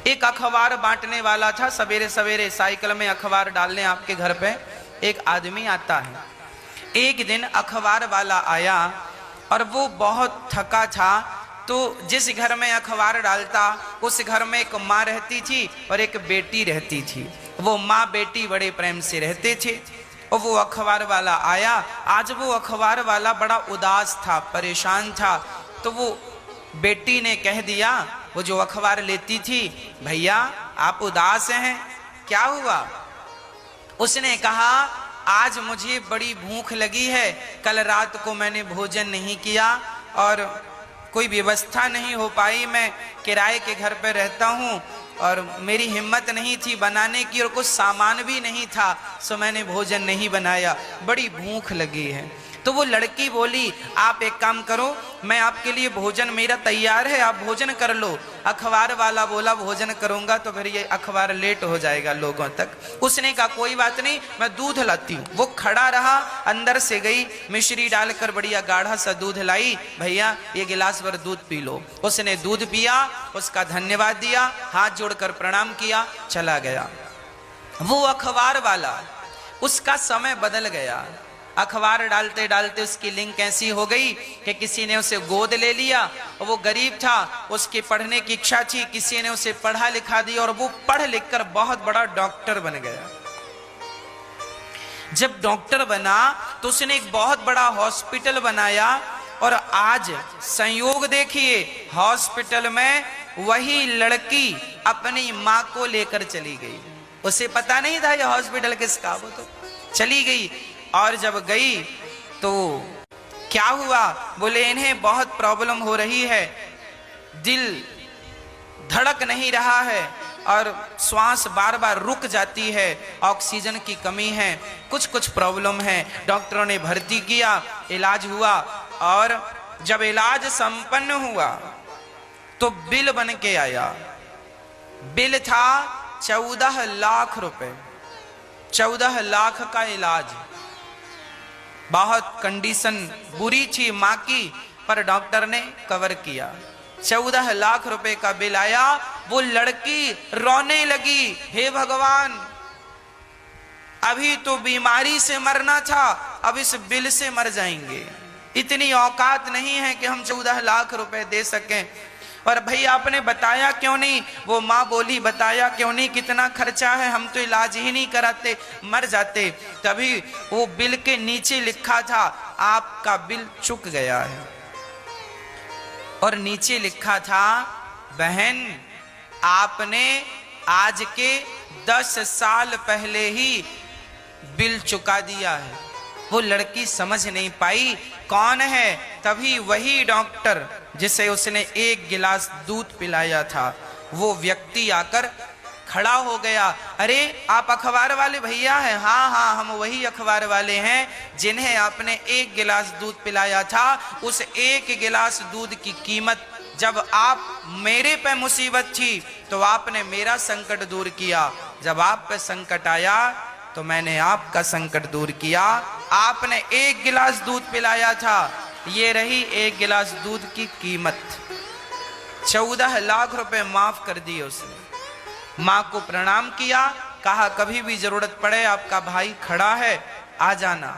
एक अखबार बांटने वाला था। सवेरे सवेरे साइकिल में अखबार डालने आपके घर पे एक आदमी आता है। एक दिन अखबार वाला आया और वो बहुत थका था, तो जिस घर में अखबार डालता उस घर में एक माँ रहती थी और एक बेटी रहती थी। वो माँ बेटी बड़े प्रेम से रहते थे। और वो अखबार वाला आया। आज वो अखबार वाला बड़ा उदास था, परेशान था। तो वो बेटी ने कह दिया, वो जो अखबार लेती थी, भैया आप उदास हैं, क्या हुआ? उसने कहा, आज मुझे बड़ी भूख लगी है, कल रात को मैंने भोजन नहीं किया और कोई व्यवस्था नहीं हो पाई। मैं किराए के घर पर रहता हूँ और मेरी हिम्मत नहीं थी बनाने की और कुछ सामान भी नहीं था, सो मैंने भोजन नहीं बनाया, बड़ी भूख लगी है। तो वो लड़की बोली, आप एक काम करो, मैं आपके लिए भोजन मेरा तैयार है, आप भोजन कर लो। अखबार वाला बोला, भोजन करूंगा तो फिर ये अखबार लेट हो जाएगा लोगों तक। उसने कहा कोई बात नहीं, मैं दूध लाती हूँ। वो खड़ा रहा, अंदर से गई, मिश्री डालकर बढ़िया गाढ़ा सा दूध लाई, भैया ये गिलास भर दूध पी लो। उसने दूध पिया, उसका धन्यवाद दिया, हाथ जोड़कर प्रणाम किया, चला गया। वो अखबार वाला, उसका समय बदल गया। अखबार डालते डालते उसकी लिंक ऐसी हो गई कि किसी ने उसे गोद ले लिया। और वो गरीब था, उसकी पढ़ने की इच्छा थी, किसी ने उसे पढ़ा लिखा दिया और वो पढ़ लिख कर बहुत बड़ा डॉक्टर बन गया। जब डॉक्टर बना तो उसने एक बहुत बड़ा हॉस्पिटल बनाया और आज संयोग देखिए, हॉस्पिटल में वही लड़की अपनी माँ को लेकर चली गई। उसे पता नहीं था ये हॉस्पिटल किसका, वो तो चली गई। और जब गई तो क्या हुआ? बोले इन्हें बहुत प्रॉब्लम हो रही है, दिल धड़क नहीं रहा है और श्वास बार बार रुक जाती है, ऑक्सीजन की कमी है, कुछ कुछ प्रॉब्लम है। डॉक्टरों ने भर्ती किया, इलाज हुआ और जब इलाज संपन्न हुआ तो बिल बन के आया। बिल था 14 लाख रुपए, 14 लाख का इलाज। बहुत कंडीशन बुरी थी माँ की, पर डॉक्टर ने कवर किया। 14 लाख रुपए का बिल आया। वो लड़की रोने लगी, हे भगवान, अभी तो बीमारी से मरना था, अब इस बिल से मर जाएंगे। इतनी औकात नहीं है कि हम 14 लाख रुपए दे सकें। और भैया आपने बताया क्यों नहीं? वो माँ बोली, बताया क्यों नहीं, कितना खर्चा है, हम तो इलाज ही नहीं कराते, मर जाते। तभी वो बिल के नीचे लिखा था, आपका बिल चुक गया है। और नीचे लिखा था, बहन आपने आज के 10 साल पहले ही बिल चुका दिया है। वो लड़की समझ नहीं पाई कौन है। तभी वही डॉक्टर जिसे उसने एक गिलास दूध पिलाया था, वो व्यक्ति आकर खड़ा हो गया। अरे आप अखबार वाले भैया हैं? हाँ हाँ, हम वही अखबार वाले हैं जिन्हें आपने एक गिलास दूध पिलाया था। उस एक गिलास दूध की कीमत, जब आप मेरे पे मुसीबत थी तो आपने मेरा संकट दूर किया, जब आप पे संकट आया तो मैंने आपका संकट दूर किया। आपने एक गिलास दूध पिलाया था, ये रही एक गिलास दूध की कीमत। 14 लाख रुपए माफ कर दिए उसने। माँ को प्रणाम किया, कहा कभी भी जरूरत पड़े आपका भाई खड़ा है, आ जाना।